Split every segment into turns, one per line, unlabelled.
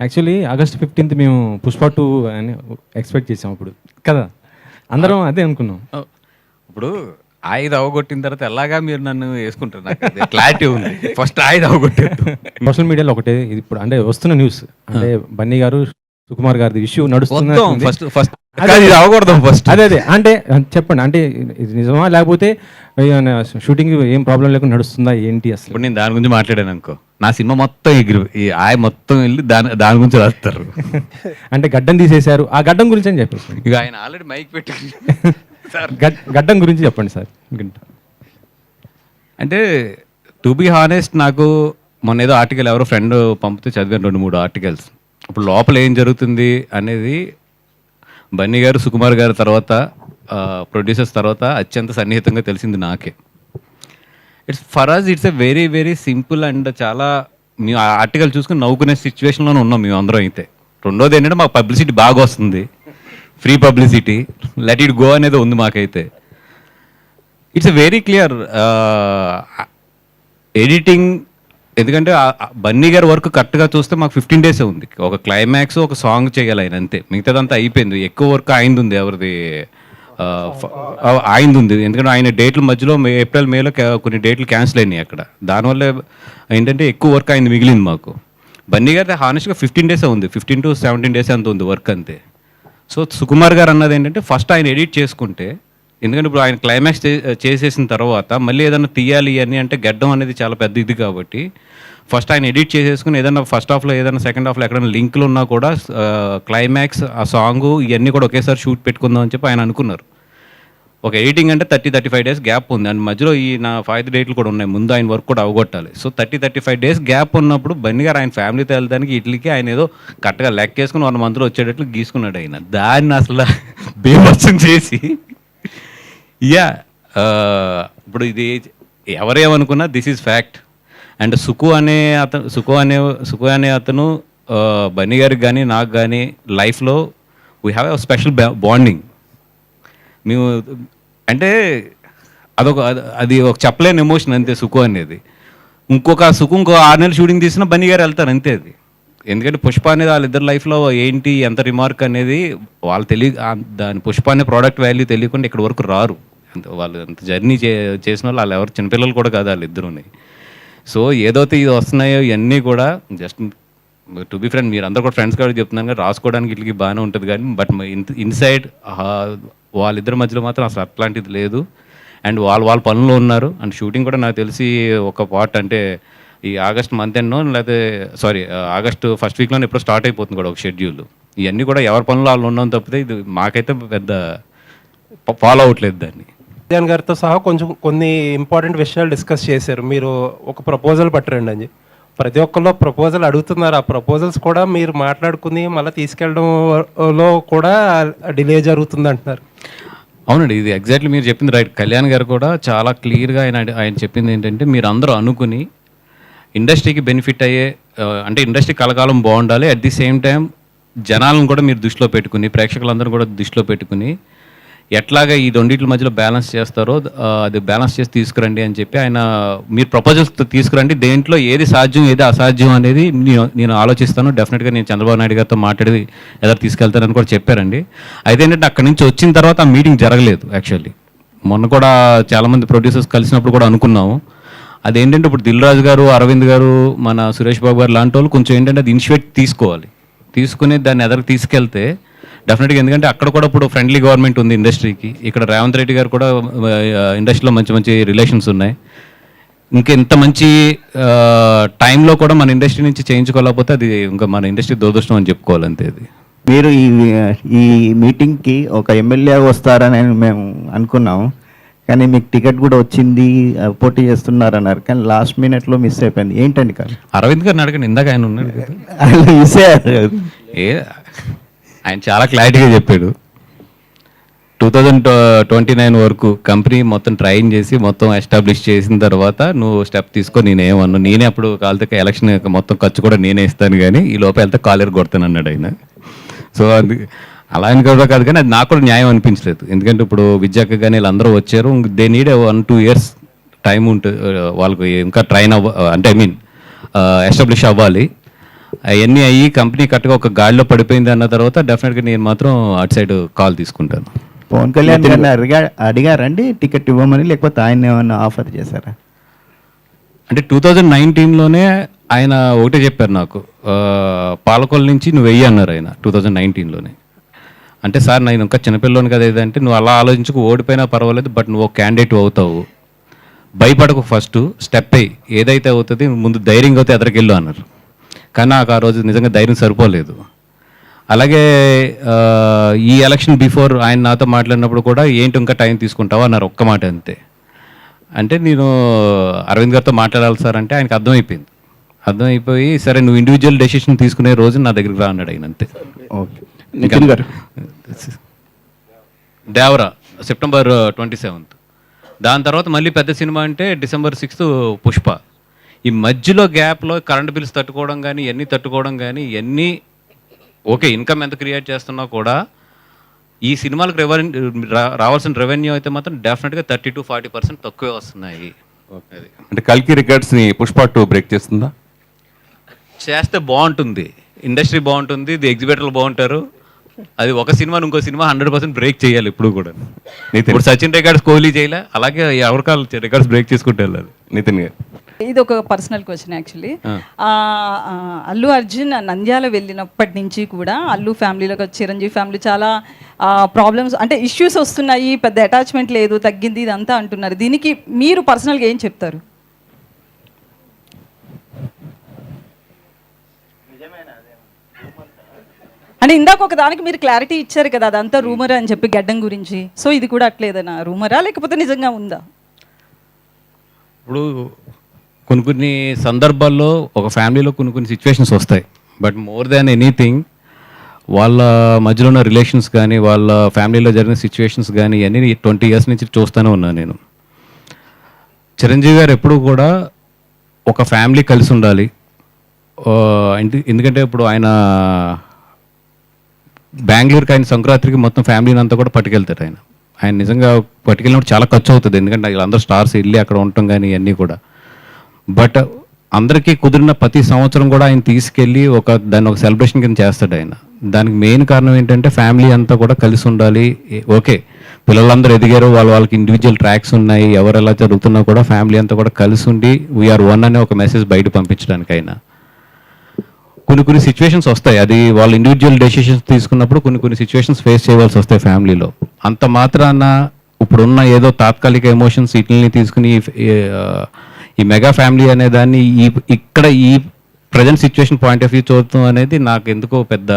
Actually August 15th మేము పుష్ప 2 అని expect చేసాం అప్పుడు కదా, అందరం అదే అనుకున్నాం.
ఇప్పుడు ఆయుధ అవగొట్టిన తర్వాత ఎలాగా మీరు నన్ను వేసుకుంటారు, నాకు క్లారిటీ ఉంది. ఫస్ట్ ఆయుధ అవగొట్టారు.
సోషల్ మీడియాలో ఒకటే ఇది ఇప్పుడు అంటే వస్తున్న న్యూస్ అంటే బన్నీ గారు సుకుమార్ గారి ఇష్యూ నడుస్తుంది.
ఫస్ట్ ఇది అవకూడదు ఫస్ట్.
అదే అదే అంటే చెప్పండి, అంటే ఇది నిజమా లేకపోతే షూటింగ్ ఏం ప్రాబ్లం లేకుండా నడుస్తుందా ఏంటి అసలు?
ఇప్పుడు నేను దాని గురించి మాట్లాడాను అనుకో, నా సినిమా మొత్తం ఈ ఆయ మొత్తం వెళ్ళి దాని గురించి రాస్తారు.
అంటే గడ్డం తీసేశారు, ఆ గడ్డం గురించి అని చెప్పేసి
ఇక ఆయన ఆల్రెడీ మైక్ పెట్టి
సార్ గడ్డం గురించి చెప్పండి సార్.
అంటే టు బీ హానెస్ట్, నాకు మొన్న ఏదో ఆర్టికల్ ఎవరో ఫ్రెండ్ పంపితే చదివాను 2-3 ఆర్టికల్స్. ఇప్పుడు లోపల ఏం జరుగుతుంది అనేది బన్నీ గారు సుకుమార్ గారి తర్వాత ప్రొడ్యూసర్స్ తర్వాత అత్యంత సన్నిహితంగా తెలిసింది నాకే. For us it's a very very simple and చాలా మేము ఆ ఆర్టికల్ చూసుకుని నవ్వుకునే సిచ్యువేషన్లోనే ఉన్నాం మేము అందరం. అయితే రెండోది ఏంటంటే మాకు పబ్లిసిటీ బాగా వస్తుంది, free publicity, let it go అనేది ఉంది మాకైతే. It's a very clear editing. ఎందుకంటే బన్నీ గారి వర్క్ కరెక్ట్గా చూస్తే మాకు 15 days ఉంది. ఒక క్లైమాక్స్ ఒక సాంగ్ చేయాలి ఆయన, అంతే. మిగతాదంతా అయిపోయింది. ఎక్కువ వర్క్ ఆయనది ఉంది. ఎవరిది ఆయనది ఉంది. ఎందుకంటే ఆయన డేట్ల మధ్యలో ఏప్రిల్ మేలో కొన్ని డేట్లు క్యాన్సిల్ అయినాయి అక్కడ. దానివల్ల ఏంటంటే ఎక్కువ వర్క్ ఆయన మిగిలింది మాకు. బన్నీ గారి హానెస్ట్గా 15 days ఉంది, 15 to 17 days అంత ఉంది వర్క్, అంతే. సో సుకుమార్ గారు అన్నది ఏంటంటే ఫస్ట్ ఆయన ఎడిట్ చేసుకుంటే, ఎందుకంటే ఇప్పుడు ఆయన క్లైమాక్స్ చేసేసిన తర్వాత మళ్ళీ ఏదైనా తీయాలి అని అంటే గడ్డం అనేది చాలా పెద్ద ఇది కాబట్టి ఫస్ట్ ఆయన ఎడిట్ చేసేసుకుని ఏదైనా ఫస్ట్ హాఫ్లో ఏదైనా సెకండ్ హాఫ్లో ఎక్కడైనా లింకులు ఉన్నా కూడా క్లైమాక్స్ ఆ సాంగ్ ఇవన్నీ కూడా ఒకేసారి షూట్ పెట్టుకుందాం అని చెప్పి ఆయన అనుకున్నారు. ఒక ఎడిటింగ్ అంటే 30-35 days గ్యాప్ ఉంది, అండ్ మధ్యలో ఈ నా 5 డేట్లు కూడా ఉన్నాయి. ముందు ఆయన వర్క్ కూడా అవగొట్టాలి. సో 30-35 days గ్యాప్ ఉన్నప్పుడు బన్నీ గారు ఆయన ఫ్యామిలీతో వెళ్తానికి ఇట్లకి ఆయన ఏదో కరెక్ట్గా లెక్కేసుకుని 1 monthలో వచ్చేటట్లు గీసుకున్నాడు ఆయన. దాన్ని అసలు బీభత్సం చేసి ఇప్పుడు ఇది ఎవరేమనుకున్నా దిస్ ఈజ్ ఫ్యాక్ట్. అండ్ సుకు అనే అతను బన్నీ గారికి కానీ నాకు కానీ లైఫ్లో we have a special bonding. మేము అంటే అది ఒక చెప్పలేని ఎమోషన్, అంతే. సుకు అనేది ఇంకో 6 నెలలు షూటింగ్ తీసినా బన్నీ గారు వెళ్తారు, అంతే. అది ఎందుకంటే పుష్ప అనేది వాళ్ళిద్దరు లైఫ్లో ఏంటి ఎంత రిమార్క్ అనేది వాళ్ళు దాని పుష్ప అనే ప్రోడక్ట్ వాల్యూ తెలియకుండా ఇక్కడ వరకు రారు. వాళ్ళు అంత జర్నీ చేసిన వాళ్ళు ఎవరు చిన్నపిల్లలు కూడా కాదు వాళ్ళిద్దరుని. సో ఏదైతే ఇది వస్తున్నాయో ఇవన్నీ కూడా జస్ట్ టు బి ఫ్రెండ్, మీరు అందరూ కూడా ఫ్రెండ్స్ కాబట్టి చెప్తున్నాను కానీ రాసుకోవడానికి ఇట్లకి బాగానే ఉంటుంది కానీ బట్ ఇన్సైడ్ వాళ్ళిద్దరి మధ్యలో మాత్రం అసలు అట్లాంటిది లేదు. అండ్ వాళ్ళ పనుల్లో ఉన్నారు. అండ్ షూటింగ్ కూడా నాకు తెలిసి ఒక పార్ట్ అంటే ఈ ఆగస్ట్ మంత్ ఎండ్నో లేకపోతే ఆగస్ట్ ఫస్ట్ వీక్లోనే ఎప్పుడో స్టార్ట్ అయిపోతుంది కూడా ఒక షెడ్యూల్. ఇవన్నీ కూడా ఎవరి పనులు వాళ్ళు ఉన్నాం తప్పితే ఇది మాకైతే పెద్ద ఫాలో అవట్లేదు దాన్ని.
కళ్యాణ్ గారితో సహా కొన్ని ఇంపార్టెంట్ విషయాలు డిస్కస్ చేశారు. మీరు ఒక ప్రపోజల్ పట్టరండి అని ప్రతి ఒక్కరిలో ప్రపోజల్ అడుగుతున్నారు. ఆ ప్రపోజల్స్ కూడా మీరు మాట్లాడుకుని మళ్ళీ తీసుకెళ్ళడంలో కూడా డిలే జరుగుతుంది అంటున్నారు.
అవునండి, ఇది ఎగ్జాక్ట్లీ మీరు చెప్పింది రైట్. కళ్యాణ్ గారు కూడా చాలా క్లియర్గా ఆయన చెప్పింది ఏంటంటే మీరు అందరూ అనుకుని ఇండస్ట్రీకి బెనిఫిట్ అయ్యే అంటే ఇండస్ట్రీ కలకాలం బాగుండాలి, అట్ ది సేమ్ టైం జనాలను కూడా మీరు దృష్టిలో పెట్టుకుని ప్రేక్షకులందరూ కూడా దృష్టిలో పెట్టుకుని ఎట్లాగా ఈ రెండింటి మధ్యలో బ్యాలెన్స్ చేస్తారో అది బ్యాలెన్స్ చేసి తీసుకురండి అని చెప్పి ఆయన మీరు ప్రపోజల్స్ తీసుకురండి, దేంట్లో ఏది సాధ్యం ఏది అసాధ్యం అనేది నేను ఆలోచిస్తాను, డెఫినెట్గా నేను చంద్రబాబు నాయుడు గారితో మాట్లాడి ఎదురు తీసుకెళ్తానని కూడా చెప్పారండి. అయితే ఏంటంటే అక్కడి నుంచి వచ్చిన తర్వాత ఆ మీటింగ్ జరగలేదు. యాక్చువల్లీ మొన్న కూడా చాలామంది ప్రొడ్యూసర్స్ కలిసినప్పుడు కూడా అనుకున్నాము. అదేంటంటే ఇప్పుడు దిల్ రాజు గారు, అరవింద్ గారు, మన సురేష్ బాబు గారు లాంటి వాళ్ళు కొంచెం ఏంటంటే అది ఇనిషియేట్ తీసుకోవాలి, తీసుకుని దాన్ని ఎదరికి తీసుకెళ్తే డెఫినెట్గా. ఎందుకంటే అక్కడ కూడా ఇప్పుడు ఫ్రెండ్లీ గవర్నమెంట్ ఉంది ఇండస్ట్రీకి. ఇక్కడ రేవంత్ రెడ్డి గారు కూడా ఇండస్ట్రీలో మంచి మంచి రిలేషన్స్ ఉన్నాయి. ఇంకా ఇంత మంచి టైంలో కూడా మన ఇండస్ట్రీ నుంచి చేయించుకోలేకపోతే అది ఇంకా మన ఇండస్ట్రీ దురదృష్టం అని చెప్పుకోవాలి, అంతే. అది
మీరు ఈ మీటింగ్కి ఒక ఎమ్మెల్యే వస్తారని మేము అనుకున్నాము, కానీ మీకు టికెట్ కూడా వచ్చింది, పోటీ చేస్తున్నారన్నారు, కానీ లాస్ట్ మినిట్లో మిస్ అయిపోయింది. ఏంటండి కాదు?
అరవింద్ గారిని అడగండి, ఇందాక ఆయన ఉన్నాడు
మిస్ అయ్యారు.
ఆయన చాలా క్లారిటీగా చెప్పాడు. 2029 వరకు కంపెనీ మొత్తం ట్రైన్ చేసి మొత్తం ఎస్టాబ్లిష్ చేసిన తర్వాత నువ్వు స్టెప్ తీసుకో. నేనేమన్నా నేనే అప్పుడు కాలితే ఎలక్షన్ మొత్తం ఖర్చు కూడా నేనే ఇస్తాను, కానీ ఈ లోపల వెళ్తే కాలేరు కొడతాను అన్నాడు ఆయన. సో అది అలా అని కూడా కాదు, కానీ అది నాకు కూడా న్యాయం అనిపించలేదు. ఎందుకంటే ఇప్పుడు విద్యాక కానీ వీళ్ళందరూ వచ్చారు, దే నీడ్ 1-2 years టైం ఉంటుంది వాళ్ళకి ఇంకా ట్రైన్ అంటే ఎస్టాబ్లిష్ అవ్వాలి. అవన్నీ అయ్యి కంపెనీ కరెక్ట్గా ఒక గాడిలో పడిపోయింది అన్న తర్వాత డెఫినెట్గా నేను మాత్రం అటు సైడ్ కాల్ తీసుకుంటాను.
పవన్ కళ్యాణ్ గారిని అడిగారండి టికెట్ ఇవ్వమని, లేకపోతే ఆయన ఏమైనా ఆఫర్ చేశారా?
అంటే 2019లోనే ఆయన ఒకటే చెప్పారు నాకు, పాలకొల్లు నుంచి నువ్వు వెయ్యి అన్నారు ఆయన 2019లోనే. అంటే సార్ నేను ఇంకా చిన్నపిల్లని కదా ఏదంటే, నువ్వు అలా ఆలోచించుకు ఓడిపోయినా పర్వాలేదు, బట్ నువ్వు ఒక క్యాండిడేట్ అవుతావు, భయపడకు, ఫస్ట్ స్టెప్ అయ్యి ఏదైతే అవుతుంది ముందు ధైర్యంగా అవుతే ఎదరికెళ్ళు అన్నారు. కానీ నాకు ఆ రోజు నిజంగా ధైర్యం సరిపోలేదు. అలాగే ఈ ఎలక్షన్ బిఫోర్ ఆయన నాతో మాట్లాడినప్పుడు కూడా ఏంటి ఇంకా టైం తీసుకుంటావా అన్నారు, ఒక్క మాట అంతే. అంటే నేను అరవింద్ గారితో మాట్లాడాలి సార్ అంటే ఆయనకు అర్థమైపోయింది. అర్థమైపోయి సరే నువ్వు ఇండివిజువల్ డెసిషన్ తీసుకునే రోజు నా దగ్గరికి రా అన్నాడు ఆయన, అంతే.
ఓకే. నితిన్ గారు,
దేవరా సెప్టెంబర్ 27th. దాని తర్వాత మళ్ళీ పెద్ద సినిమా అంటే December 6th పుష్ప. ఈ మధ్యలో గ్యాప్లో కరెంట్ బిల్స్ తట్టుకోవడం కానీ ఇవన్నీ తట్టుకోవడం కానీ ఇవన్నీ ఓకే, ఇన్కమ్ ఎంత క్రియేట్ చేస్తున్నా కూడా ఈ సినిమాలకు రావాల్సిన రెవెన్యూ అయితే మాత్రం డెఫినెట్గా 30-40% తక్కువే వస్తున్నాయి. అది
అంటే కల్కి రికార్డ్స్ని పుష్ప 2 బ్రేక్ చేస్తుందా?
చేస్తే బాగుంటుంది, ఇండస్ట్రీ బాగుంటుంది, ది ఎగ్జిబిటర్లు బాగుంటారు. అది ఒక సినిమా ఇంకో సినిమా 100% బ్రేక్ చేయాలి ఇప్పుడు కూడా. ఇప్పుడు సచిన్ రికార్డ్స్ కోహ్లీ చేయలే, అలాగే ఎవరికాలు రికార్డ్స్ బ్రేక్ చేసుకుంటూ వెళ్ళాలి.
నితిన్ గారు,
ఇది ఒక personal question actually. Allu Arjun Nandyal వెళ్ళినప్పటి నుంచి కూడా అల్లు ఫ్యామిలీలో చిరంజీవి ఫ్యామిలీ చాలా ప్రాబ్లమ్స్ అంటే ఇష్యూస్ వస్తున్నాయి, పెద్ద అటాచ్మెంట్ లేదు, తగ్గింది, ఇదంతా అంటున్నారు. దీనికి మీరు పర్సనల్గా ఏం చెప్తారు? అంటే ఇందాక ఒక దానికి మీరు క్లారిటీ ఇచ్చారు కదా, అదంతా రూమర్ అని చెప్పి గడ్డం గురించి. సో ఇది కూడా అట్లేదనా, రూమరా లేకపోతే నిజంగా ఉందా?
ఇప్పుడు కొన్ని సందర్భాల్లో ఒక ఫ్యామిలీలో కొన్ని సిచ్యువేషన్స్ వస్తాయి, బట్ మోర్ దాన్ ఎనీథింగ్ వాళ్ళ మధ్యలో ఉన్న రిలేషన్స్ కానీ వాళ్ళ ఫ్యామిలీలో జరిగిన సిచ్యువేషన్స్ కానీ అన్నీ 20 years నుంచి చూస్తూనే ఉన్నాను నేను. చిరంజీవి గారు ఎప్పుడు కూడా ఒక ఫ్యామిలీ కలిసి ఉండాలి. ఎందుకంటే ఇప్పుడు ఆయన బెంగళూరుకి ఆయన సంక్రాంతికి మొత్తం ఫ్యామిలీని అంతా కూడా పట్టుకెళ్తారు. ఆయన నిజంగా పట్టుకెళ్ళినప్పుడు చాలా ఖర్చు అవుతుంది, ఎందుకంటే వీళ్ళందరూ స్టార్స్ వెళ్ళి అక్కడ ఉండటం కానీ ఇవన్నీ కూడా. బట్ అందరికీ కుదిరిన ప్రతి సంవత్సరం కూడా ఆయన తీసుకెళ్ళి దాన్ని ఒక సెలబ్రేషన్ కింద చేస్తాడు ఆయన. దానికి మెయిన్ కారణం ఏంటంటే ఫ్యామిలీ అంతా కూడా కలిసి ఉండాలి. ఓకే, పిల్లలందరూ ఎదిగారు, వాళ్ళకి ఇండివిజువల్ ట్రాక్స్ ఉన్నాయి, ఎవరు ఎలా జరుగుతున్నా కూడా ఫ్యామిలీ అంతా కూడా కలిసి ఉండి వీఆర్ వన్ అనే ఒక మెసేజ్ బయట పంపించడానికి అయినా కొన్ని సిచ్యువేషన్స్ వస్తాయి. అది వాళ్ళు ఇండివిజువల్ డెసిషన్స్ తీసుకున్నప్పుడు కొన్ని సిచ్యువేషన్స్ ఫేస్ చేయవలసి వస్తాయి ఫ్యామిలీలో. అంత మాత్రాన ఇప్పుడున్న ఏదో తాత్కాలిక ఎమోషన్స్ వీటిని తీసుకుని ఈ మెగా ఫ్యామిలీ అనే దాన్ని ఇక్కడ ఈ present situation point of view చూడటం అనేది నాకు ఎందుకో పెద్ద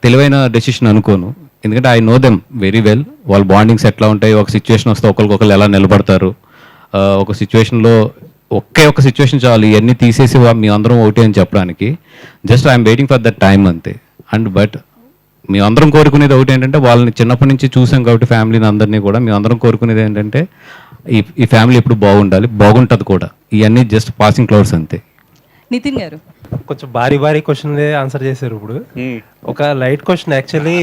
తెలివైన డెసిషన్ అనుకోను. ఎందుకంటే I know them very well, వాళ్ళ బాండింగ్స్ ఎట్లా ఉంటాయి, ఒక సిచ్యువేషన్ వస్తే ఒకరికొకరు ఎలా నిలబడతారు, ఒక సిచ్యువేషన్లో ఒక సిచ్యువేషన్ చాలు ఇవన్నీ తీసేసి మీ అందరం ఒకటి అని చెప్పడానికి. Just I'm waiting for that time అంతే. బట్ మీ అందరం కోరుకునేది ఒకటి ఏంటంటే, వాళ్ళని చిన్నప్పటి నుంచి చూసాం కాబట్టి ఫ్యామిలీని అందరినీ కూడా మేము అందరం కోరుకునేది ఏంటంటే ఈ ఫ్యామిలీ ఎప్పుడు బాగుండాలి, బాగుంటుంది కూడా. ఇవన్నీ జస్ట్ పాసింగ్ క్లౌడ్స్ అంతే.
నితిన్ గారు,
కొంచెం భారీ క్వశ్చన్ ఆన్సర్ చేశారు. ఇప్పుడు ఒక లైట్ క్వశ్చన్ యాక్చువల్లీ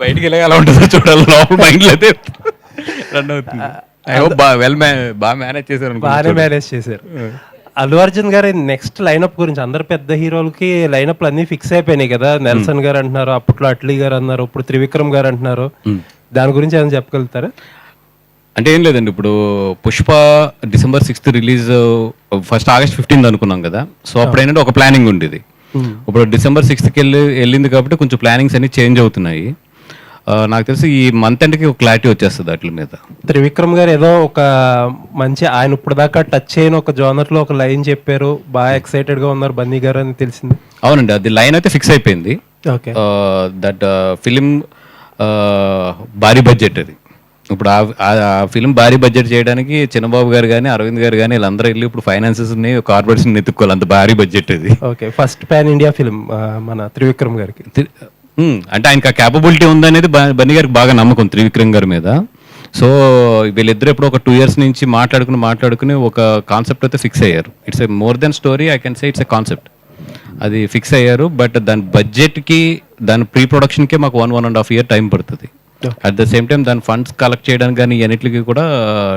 బయటికి వెళ్ళగా ఎలా ఉంటుందో చూడాలి, లోపల మైండ్లో అయితే రన్ అవుతుంది. బాగా మేనేజ్ చేశారు,
బాగానే మేనేజ్ చేశారు. అల్లు అర్జున్ గారి నెక్స్ట్ లైనప్ గురించి అందరు పెద్ద హీరోలకి లైనప్లు అన్ని ఫిక్స్ అయిపోయినాయి కదా. నెల్సన్ గారు అంటున్నారు, అప్పట్లో అట్లీ గారు అన్నారు, ఇప్పుడు త్రివిక్రమ్ గారు అంటున్నారు. దాని గురించి ఏమైనా చెప్పగలుగుతారా?
అంటే ఏం లేదండి, ఇప్పుడు Pushpa December 6th release, first August 15th అనుకున్నాం కదా. సో అప్పుడు ఏంటంటే ఒక ప్లానింగ్ ఉండేది. ఇప్పుడు December 6th వెళ్ళింది కాబట్టి కొంచెం ప్లానింగ్స్ అన్ని చేంజ్ అవుతున్నాయి. నాకు తెలిసి ఈ మంత్ ఎండ్కి ఒక క్లారిటీ వచ్చేస్తుంది వాటి మీద.
త్రివిక్రమ్ గారు ఏదో ఒక మంచి ఆయన ఇప్పుడు దాకా టచ్ అయిన ఒక జోనర్లో ఒక లైన్ చెప్పారు, బాగా ఎక్సైటెడ్గా ఉన్నారు బన్నీ గారు అని తెలిసింది.
అవునండి, అది లైన్ అయితే ఫిక్స్ అయిపోయింది.
ఓకే,
దట్ ఫిలిం భారీ బడ్జెట్ అది. ఇప్పుడు ఆ ఫిలిం భారీ బడ్జెట్ చేయడానికి చిన్నబాబు గారు కానీ అరవింద్ గారు కానీ వీళ్ళందరూ వెళ్ళి ఇప్పుడు ఫైనాన్సెస్ని కార్పొరేషన్ ఎత్తుక్కోవాలి, అంత భారీ బడ్జెట్ అది.
Okay, first pan India film మన త్రివిక్రమ్ గారికి.
అంటే ఆయనకి ఆ క్యాపబిలిటీ ఉందనేది బన్నీ గారికి బాగా నమ్మకం త్రివిక్రమ్ గారి మీద. సో వీళ్ళిద్దరు ఎప్పుడు ఒక 2 years నుంచి మాట్లాడుకుని ఒక కాన్సెప్ట్ అయితే ఫిక్స్ అయ్యారు. It's a more than story, I can say it's a concept. అది ఫిక్స్ అయ్యారు. బట్ దాని బడ్జెట్కి దాని ప్రీ ప్రొడక్షన్కే మాకు 1.5 year టైం పడుతుంది. అట్ ద సేమ్ టైం దాని ఫండ్స్ కలెక్ట్ చేయడానికి కానీ అన్నిటికీ కూడా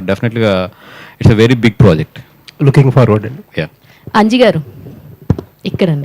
డెఫినెట్గా it's a very big project.
Looking forward అండి.
యా,
అంజి గారు ఇక్కడండి.